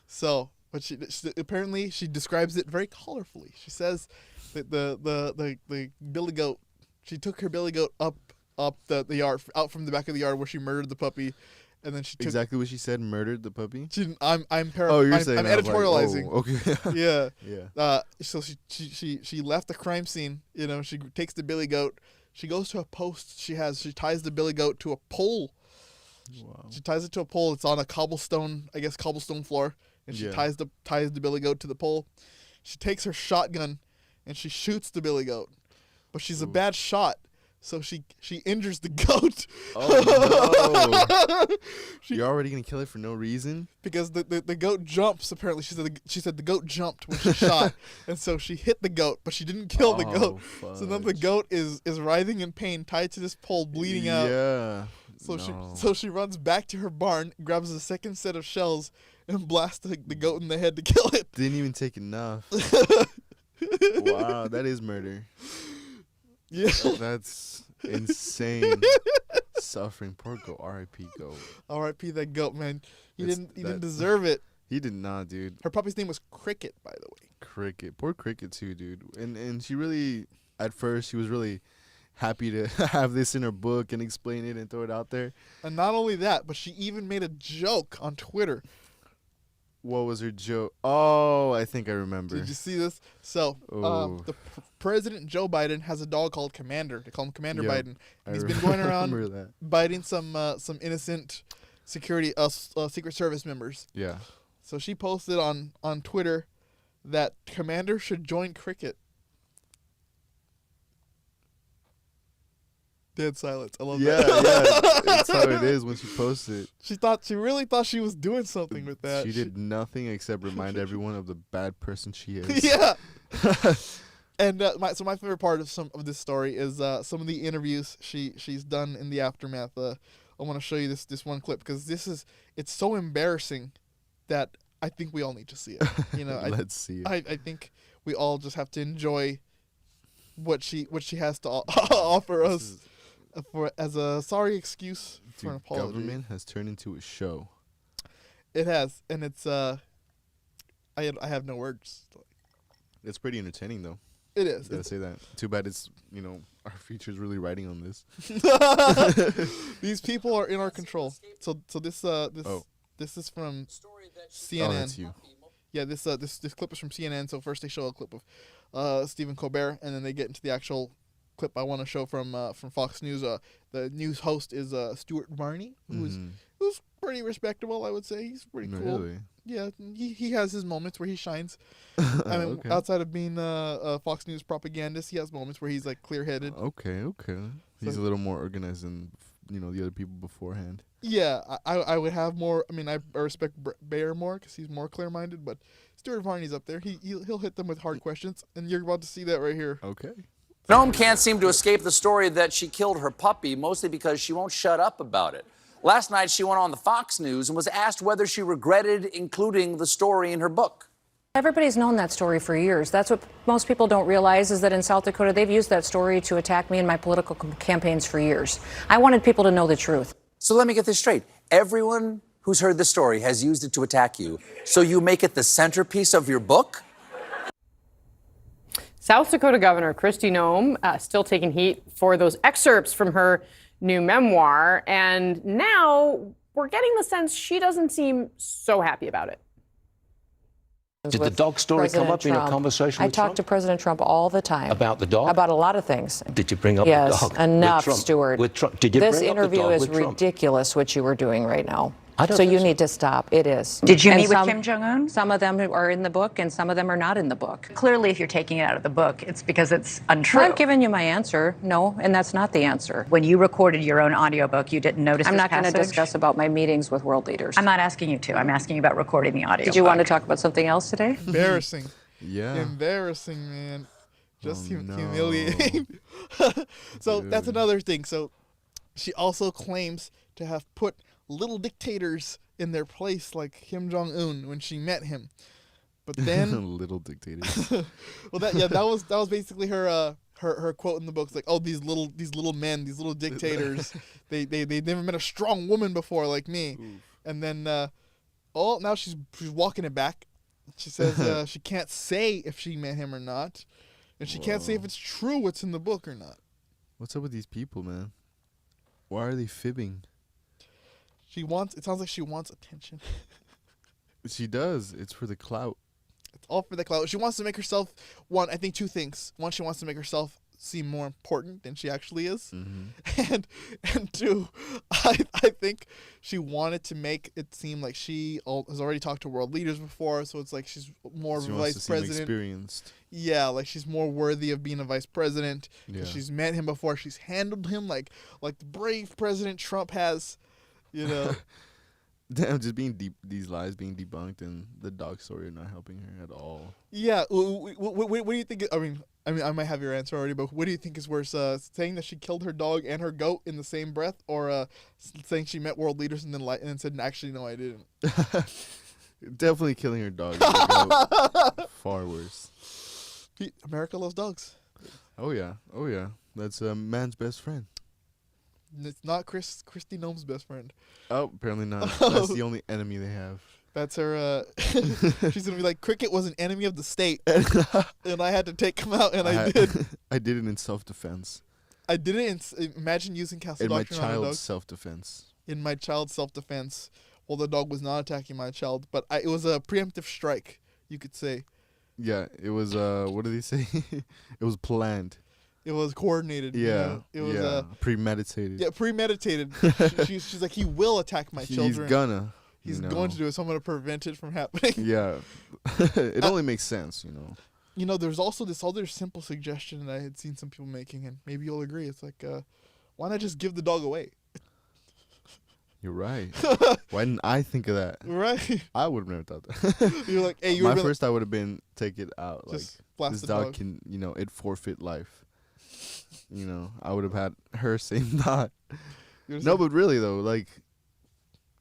B: So, but she apparently she describes it very colorfully. She says that the billy goat, she took her billy goat up the yard, out from the back of the yard where she murdered the puppy. And then she took
A: exactly what she said. Murdered the puppy.
B: I'm
A: Oh, you're saying
B: I'm
A: that,
B: editorializing.
A: Like, oh, okay.
B: Yeah.
A: Yeah.
B: So she left the crime scene. You know, she takes the billy goat. She goes to a post. She ties the billy goat to a pole.
A: Wow.
B: She ties it to a pole. It's on a cobblestone floor, and she ties the billy goat to the pole. She takes her shotgun, and she shoots the billy goat, but she's a bad shot. So she injures the goat.
A: Oh no! You're already gonna kill it for no reason?
B: Because the goat jumps. Apparently, she said the goat jumped when she shot, and so she hit the goat, but she didn't kill the goat.
A: Fudge.
B: So then the goat is writhing in pain, tied to this pole, bleeding out.
A: Yeah.
B: So she runs back to her barn, grabs a second set of shells, and blasts the goat in the head to kill it.
A: Didn't even take enough. Wow, that is murder.
B: Yeah.
A: That's insane. Suffering, poor goat. R.I.P. goat.
B: R.I.P. that goat, man. He
A: It's
B: didn't deserve it.
A: He did not, dude.
B: Her puppy's name was Cricket, by the way.
A: Cricket, poor Cricket too, dude. And she really, at first, she was really happy to have this in her book and explain it and throw it out there.
B: And not only that, but she even made a joke on Twitter.
A: What was her joke? Oh, I think I remember.
B: Did you see this? So, President Joe Biden has a dog called Commander. They call him Commander
A: Yep.
B: Biden. And he's been going around
A: that.
B: biting some innocent security Secret Service members.
A: Yeah.
B: So she posted on Twitter that Commander should join Cricket. Dead silence. I love that.
A: Yeah. That's how it is when she posted.
B: She really thought she was doing something with that.
A: She did nothing except remind everyone of the bad person she is.
B: Yeah. And my favorite part of some of this story is some of the interviews she's done in the aftermath. I want to show you this one clip because it's so embarrassing that I think we all need to see it. You know,
A: Let's see it.
B: I think we all just have to enjoy what she has to offer us as a sorry excuse for an apology.
A: Government has turned into a show.
B: It has, and it's I have no words.
A: It's pretty entertaining though.
B: It is.
A: Gotta say that. Too bad it's our future's really riding on this.
B: These people are in our control. So this is from CNN.
A: Oh, that's you.
B: Yeah, this clip is from CNN. So first they show a clip of Stephen Colbert, and then they get into the actual clip I want to show from Fox News. The news host is Stuart Varney, who's pretty respectable, I would say. He's pretty cool.
A: Really?
B: Yeah, he has his moments where he shines. I mean,
A: Okay.
B: outside of being a Fox News propagandist, he has moments where he's like clear-headed.
A: Okay. He's a little more organized than the other people beforehand.
B: Yeah, I would have more. I mean, I respect Bear more because he's more clear-minded, but Stuart Varney's up there. He'll hit them with hard questions, and you're about to see that right here.
A: Okay.
E: Noem can't seem to escape the story that she killed her puppy, mostly because she won't shut up about it. Last night, she went on the Fox News and was asked whether she regretted including the story in her book.
F: Everybody's known that story for years. That's what most people don't realize is that in South Dakota, they've used that story to attack me in my political campaigns for years. I wanted people to know the truth.
E: So let me get this straight. Everyone who's heard the story has used it to attack you. So you make it the centerpiece of your book?
G: South Dakota Governor Krisi Noem still taking heat for those excerpts from her new memoir. And now we're getting the sense she doesn't seem so happy about it.
H: Did the dog story come up in a conversation with Trump?
F: I talk to President Trump all the time.
H: About the dog?
F: About a lot of things.
H: Did you bring up
F: yes,
H: the dog?
F: enough,
H: with Trump?
F: Stuart.
H: With Trump. Did you
F: this
H: bring up the
F: interview
H: dog
F: is
H: with Trump?
F: ridiculous, what you were doing right now.
H: I don't
F: so
H: think
F: you
H: so.
F: need to stop. It is.
I: Did you
F: And
I: meet with Kim Jong-un?
F: Some of them are in the book, and some of them are not in the book.
I: Clearly, if you're taking it out of the book, it's because it's untrue.
F: I've given you my answer. No, and that's not the answer.
I: When you recorded your own audiobook, you didn't notice
F: I'm
I: this
F: not going to
I: passage?
F: discuss about my meetings with world leaders.
I: I'm not asking you to. I'm asking you about recording the audio.
F: Did you want to talk about something else today?
B: Embarrassing.
A: Yeah.
B: Embarrassing, man. Just
A: Oh, no.
B: humiliating. So that's another thing. So she also claims to have put little dictators in their place like Kim Jong-un when she met him. But then
A: Little dictator.
B: well that was basically her quote in the book. It's like, oh, these little men, these little dictators, they never met a strong woman before like me. Oof. And then now she's walking it back. She says she can't say if she met him or not, and she can't say if it's true what's in the book or not.
A: What's up with these people, man? Why are they fibbing?
B: It sounds like she wants attention.
A: She does. It's for the clout.
B: It's all for the clout. She wants to make herself, I think two things. One, she wants to make herself seem more important than she actually is. Mm-hmm. And two, I think she wanted to make it seem like she has already talked to world leaders before, so it's like she's more of a vice president.
A: Experienced.
B: Yeah, like she's more worthy of being a vice president.
A: Yeah.
B: She's met him before. She's handled him like the brave President Trump has, you know.
A: Damn, just these lies being debunked and the dog story not helping her at all.
B: Yeah, what do you think? I mean, I might have your answer already, but what do you think is worse? Saying that she killed her dog and her goat in the same breath, or saying she met world leaders and then said, "Actually, no, I didn't."
A: Definitely killing her dog. Goat. Far worse.
B: America loves dogs.
A: Oh yeah. That's a man's best friend.
B: It's not Kristi Noem's best friend.
A: Oh, apparently not. That's the only enemy they have.
B: That's her. She's gonna be like, Cricket was an enemy of the state, and I had to take him out, and I did.
A: I did it in self-defense.
B: I did it in. Imagine using castle
A: In my
B: doctrine on a dog.
A: child's self-defense.
B: In my child's self-defense. Well, the dog was not attacking my child, but it was a preemptive strike, you could say.
A: Yeah, it was. What did he say? It was planned.
B: It was coordinated.
A: Yeah,
B: you know? It was
A: premeditated.
B: Yeah, premeditated. she's like, he will attack my children.
A: He's gonna.
B: He's going to do it, so I'm going to prevent it from happening.
A: Yeah. It only makes sense, you know.
B: You know, there's also this other simple suggestion that I had seen some people making, and maybe you'll agree. It's like, why not just give the dog away?
A: You're right. Why didn't I think of that?
B: Right.
A: I would have never thought that.
B: You're like, hey,
A: my first thought would have been take it out.
B: Just
A: Like,
B: blast
A: this
B: the
A: dog
B: dog.
A: can, it forfeit life. I would have had her same thought. No, but really, though, like,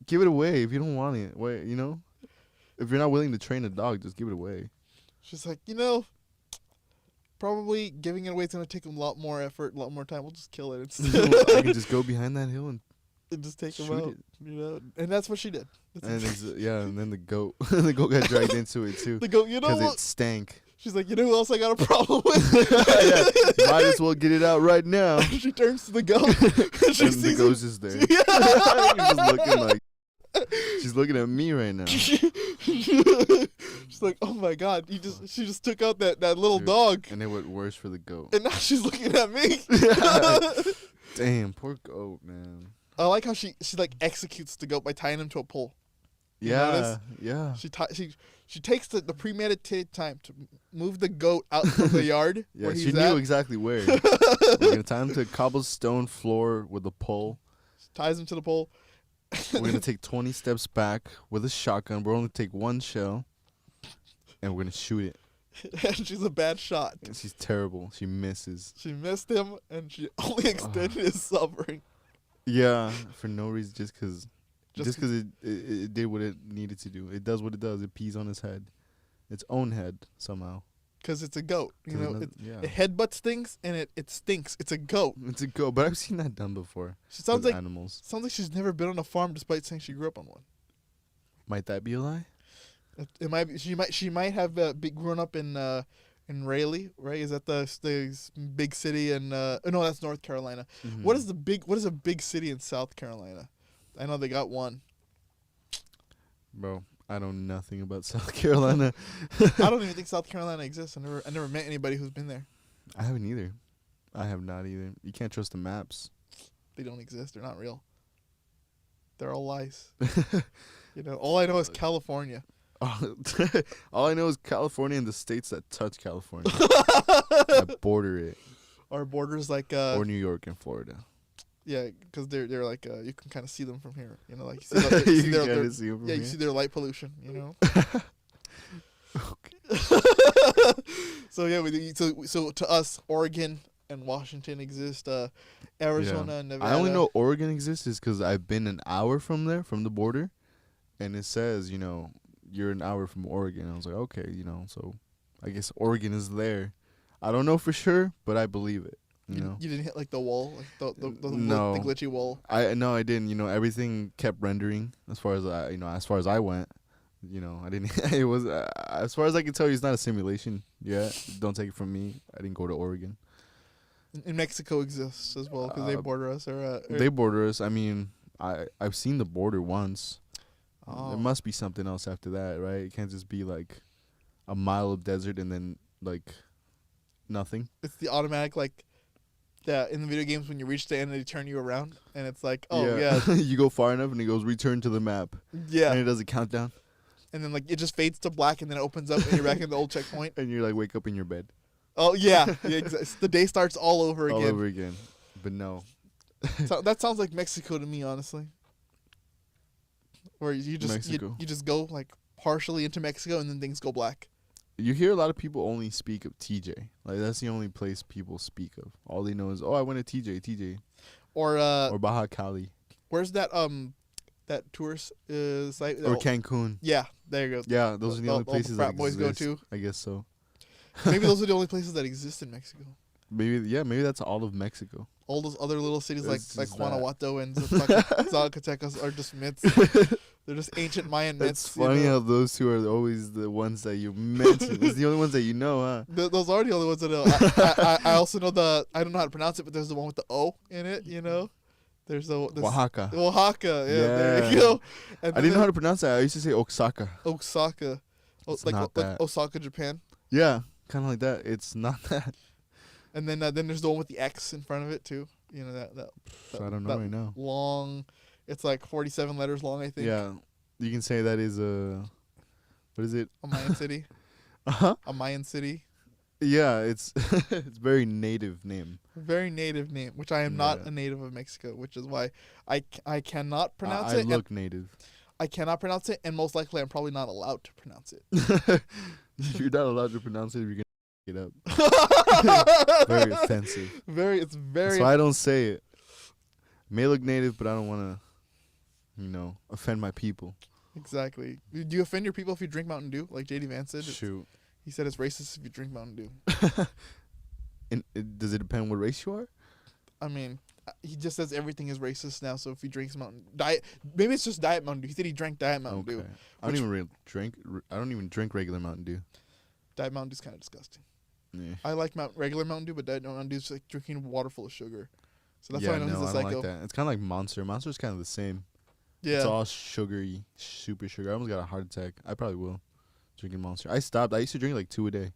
A: give it away if you don't want it. Wait, if you're not willing to train a dog, just give it away.
B: She's like, probably giving it away is going to take a lot more effort, a lot more time. We'll just kill it instead.
A: I can just go behind that hill and
B: just take him
A: shoot
B: out.
A: it.
B: And that's what she did.
A: And and then the goat, the goat got dragged into it too.
B: The goat,
A: because it stank.
B: She's like, you know who else I got a problem with?
A: Yeah, might as well get it out right now.
B: She turns to the goat.
A: And the goat's just there. She's just looking like she's looking at me right now.
B: She's like, oh my god, she just took out that little dog.
A: And it went worse for the goat.
B: And now she's looking at me.
A: Damn, poor goat, man.
B: I like how she like executes the goat by tying him to a pole.
A: Yeah.
B: She takes the premeditated time to move the goat out of the yard.
A: Yeah,
B: where
A: she
B: he's
A: knew
B: at.
A: exactly where. We're gonna tie him to a cobblestone floor with a pole.
B: Ties him to the pole.
A: We're gonna take 20 steps back with a shotgun. We're only take one shell, and we're gonna shoot it.
B: And she's a bad shot.
A: And she's terrible. She misses.
B: She missed him, and she only extended his suffering.
A: Yeah, for no reason, just because it did what it needed to do. It does what it does. It pees on his head, its own head somehow.
B: Because it's a goat, it
A: yeah.
B: headbutts things and it stinks. It's a goat.
A: It's a goat, but I've seen that done before.
B: She sounds
A: with
B: like
A: animals.
B: Sounds like she's never been on a farm, despite saying she grew up on one.
A: Might that be a lie?
B: It might be. She might have grown up in Raleigh, right? Is that the big city in? No, that's North Carolina.
A: Mm-hmm.
B: What is a big city in South Carolina? I know they got one.
A: Bro, I know nothing about South Carolina.
B: I don't even think South Carolina exists. I never met anybody who's been there.
A: I haven't either. I have not either. You can't trust the maps.
B: They don't exist. They're not real. They're all lies. All I know is California.
A: All I know is California and the states that touch California. That border it.
B: Our borders like
A: or New York and Florida.
B: Yeah, because they're like you can kind of see them from here. Like
A: you can kind of see them from here.
B: You see their light pollution. So yeah, so to us, Oregon and Washington exist. Arizona and Nevada.
A: I only know Oregon exists is because I've been an hour from there, from the border, and it says you're an hour from Oregon. I was like, okay, so I guess Oregon is there. I don't know for sure, but I believe it. You
B: didn't hit like the wall, like the glitchy wall.
A: I didn't. Everything kept rendering as far as as far as I went. I didn't. It was as far as I can tell you, it's not a simulation. Yeah, don't take it from me. I didn't go to Oregon.
B: And Mexico exists as well because they border us.
A: They border us. I mean, I've seen the border once.
B: Oh.
A: There must be something else after that, right? It can't just be like a mile of desert and then like nothing.
B: It's the automatic that in the video games when you reach the end they turn you around and it's like, oh yeah.
A: You go far enough and it goes return to the map.
B: Yeah.
A: And it does a countdown.
B: And then it just fades to black and then it opens up and you're back in the old checkpoint.
A: And you're wake up in your bed.
B: Oh yeah. Exactly. The day starts all over again.
A: All over again. But no.
B: So that sounds like Mexico to me, honestly. Where you just go partially into Mexico and then things go black.
A: You hear a lot of people only speak of TJ. That's the only place people speak of. All they know is, I went to TJ.
B: Or
A: Baja Cali.
B: Where's that tourist site?
A: Or Cancun.
B: Yeah, there you go.
A: Yeah, those are the only places
B: frat
A: that
B: boys
A: exist.
B: go to.
A: I guess so.
B: Maybe those are the only places that exist in Mexico.
A: maybe that's all of Mexico.
B: All those other little cities
A: It's
B: like
A: just
B: Guanajuato and Zacatecas are just myths. They're just ancient Mayan myths.
A: It's funny how those two are always the ones that you mention. It's the only ones that you know, huh?
B: Those are the only ones that I know. I also know I don't know how to pronounce it, but there's the one with the O in it. There's
A: Oaxaca.
B: Oaxaca. Yeah, there you go. And
A: I didn't know how to pronounce that. I used to say Oaxaca.
B: Osaka.
A: It's
B: Like
A: not that.
B: Osaka, Japan.
A: Yeah, kind of like that. It's not that.
B: And then there's the one with the X in front of it too. That
A: So I don't know right now.
B: long. It's like 47 letters long, I think.
A: Yeah, you can say that is what is it?
B: A Mayan city.
A: Uh-huh.
B: A Mayan city.
A: Yeah, it's it's very native name.
B: Very native name, which I am not a native of Mexico, which is why I cannot pronounce it.
A: I look native.
B: I cannot pronounce it, and most likely I'm probably not allowed to pronounce it.
A: You're not allowed to pronounce it if you're gonna it up. Very offensive.
B: It's very.
A: So I don't say it. May look native, but I don't want to, offend my people.
B: Exactly. Do you offend your people if you drink Mountain Dew, like JD Vance said?
A: Shoot.
B: He said it's racist if you drink Mountain Dew.
A: Does it depend what race you are?
B: I mean, he just says everything is racist now. So if he drinks Diet, maybe it's just Diet Mountain Dew. He said he drank Diet Mountain Dew.
A: I don't even drink. I don't even drink regular Mountain Dew.
B: Diet Mountain Dew's kind of disgusting.
A: Yeah.
B: I like regular Mountain Dew, but Diet Mountain Dew's like drinking water full of sugar. So that's
A: Yeah,
B: why I know
A: no,
B: he's a
A: I
B: psycho.
A: don't like that. It's kind of like Monster. Monster's kind of the same.
B: Yeah.
A: It's all sugary, super sugar. I almost got a heart attack. I probably will. Drinking Monster. I stopped. I used to drink like 2 a day.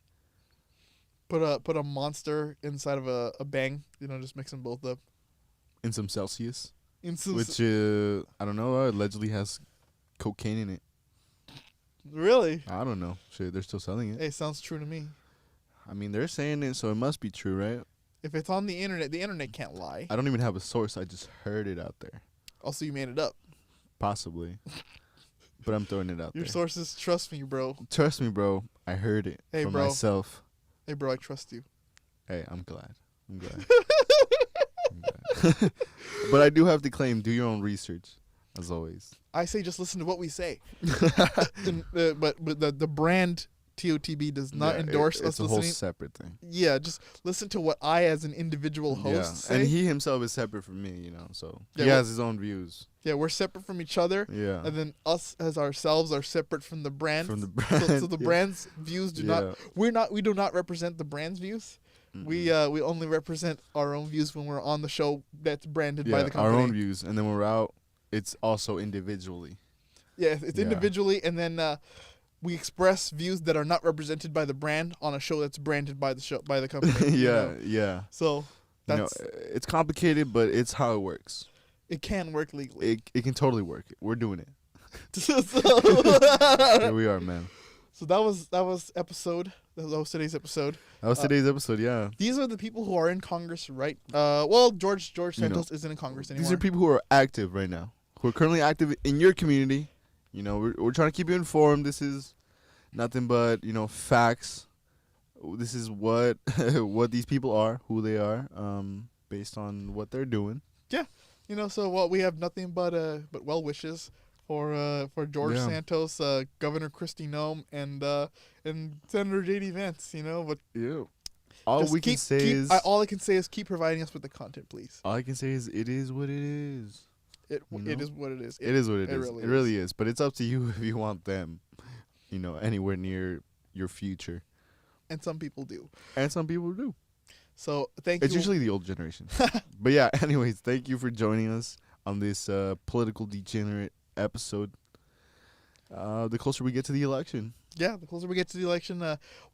B: Put a Monster inside of a Bang. Just mix them both up.
A: In some Celsius.
B: Which
A: I don't know, allegedly has cocaine in it.
B: Really?
A: I don't know. Shit, they're still selling it.
B: Hey, sounds true to me.
A: I mean, they're saying it, so it must be true, right?
B: If it's on the internet can't lie.
A: I don't even have a source. I just heard it out there.
B: Also, you made it up.
A: Possibly. But I'm throwing it out
B: Your
A: there.
B: sources, trust me, bro.
A: Trust me, bro. I heard it from myself.
B: Hey, bro, I trust you.
A: Hey, I'm glad. I'm glad. But I do have to claim, do your own research, as always.
B: I say just listen to what we say. But the brand TOTB does not endorse us
A: It's a
B: listening.
A: whole separate thing.
B: Yeah, just listen to what I, as an individual host, say.
A: And he himself is separate from me, so
B: Yeah,
A: he has his own views.
B: Yeah, we're separate from each other.
A: Yeah.
B: And then us as ourselves are separate from the brand.
A: From the brand.
B: So the brand's views do not. We do not represent the brand's views. Mm-hmm. We only represent our own views when we're on the show that's branded by the company.
A: Our own views, and then when we're out, it's also individually.
B: Yeah, it's individually, and then we express views that are not represented by the brand on a show that's branded by the company.
A: Yeah.
B: So that's
A: it's complicated, but it's how it works.
B: It can work legally.
A: It can totally work. We're doing it. Here we are, man.
B: So that was episode. That was today's episode.
A: That was today's episode. Yeah.
B: These are the people who are in Congress, right? Well, George Santos isn't in Congress anymore.
A: These are people who are active right now, who are currently active in your community. We're trying to keep you informed. This is nothing but facts. This is what what these people are, who they are, based on what they're doing.
B: Yeah. So we have nothing but well wishes for George Santos, Governor Krisi Noem, and Senator JD Vance. But
A: all I can say is
B: keep providing us with the content, please.
A: All I can say is it is what it is.
B: It is what it is.
A: It is what it is. It really is. But it's up to you if you want them, anywhere near your future.
B: And some people do. So thank you.
A: It's usually the old generation. But yeah, anyways, thank you for joining us on this political degenerate episode. The closer we get to the election.
B: Yeah, the closer we get to the election,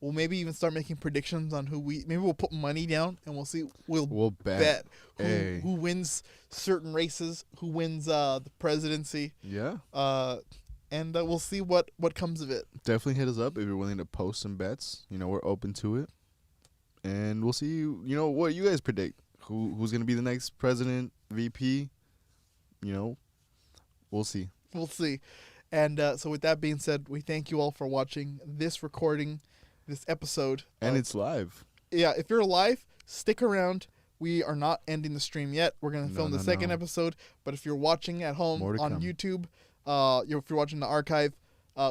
B: we'll maybe even start making predictions on maybe we'll put money down and we'll see. We'll bet who wins certain races, who wins the presidency.
A: Yeah.
B: And we'll see what comes of it.
A: Definitely hit us up if you're willing to post some bets. We're open to it. And we'll see, what you guys predict. Who's going to be the next president, VP? We'll see.
B: We'll see. And so with that being said, we thank you all for watching this recording, this episode.
A: And it's live.
B: Yeah, if you're live, stick around. We are not ending the stream yet. We're going to film the second episode. But if you're watching at home on YouTube, if you're watching the archive,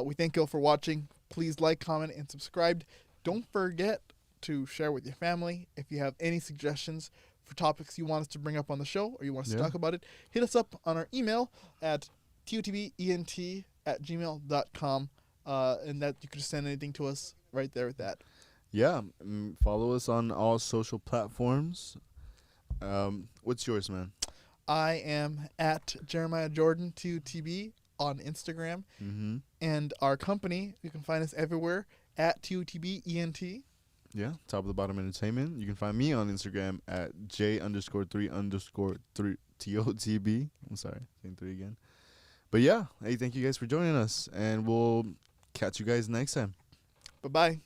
B: we thank you all for watching. Please like, comment, and subscribe. Don't forget to share with your family. If you have any suggestions for topics you want us to bring up on the show or you want us to talk about it, hit us up on our email at tutbent@gmail.com, and that you can just send anything to us right there with that.
A: Yeah, follow us on all social platforms. What's yours, man?
B: I am at Jeremiah Jordan 2TB on Instagram. And our company, you can find us everywhere at TUTBENT.
A: Yeah, Top of the Bottom Entertainment. You can find me on Instagram at J_3_3 TOTB. I'm sorry, saying 3 again. But yeah, hey, thank you guys for joining us, and we'll catch you guys next time.
B: Bye-bye.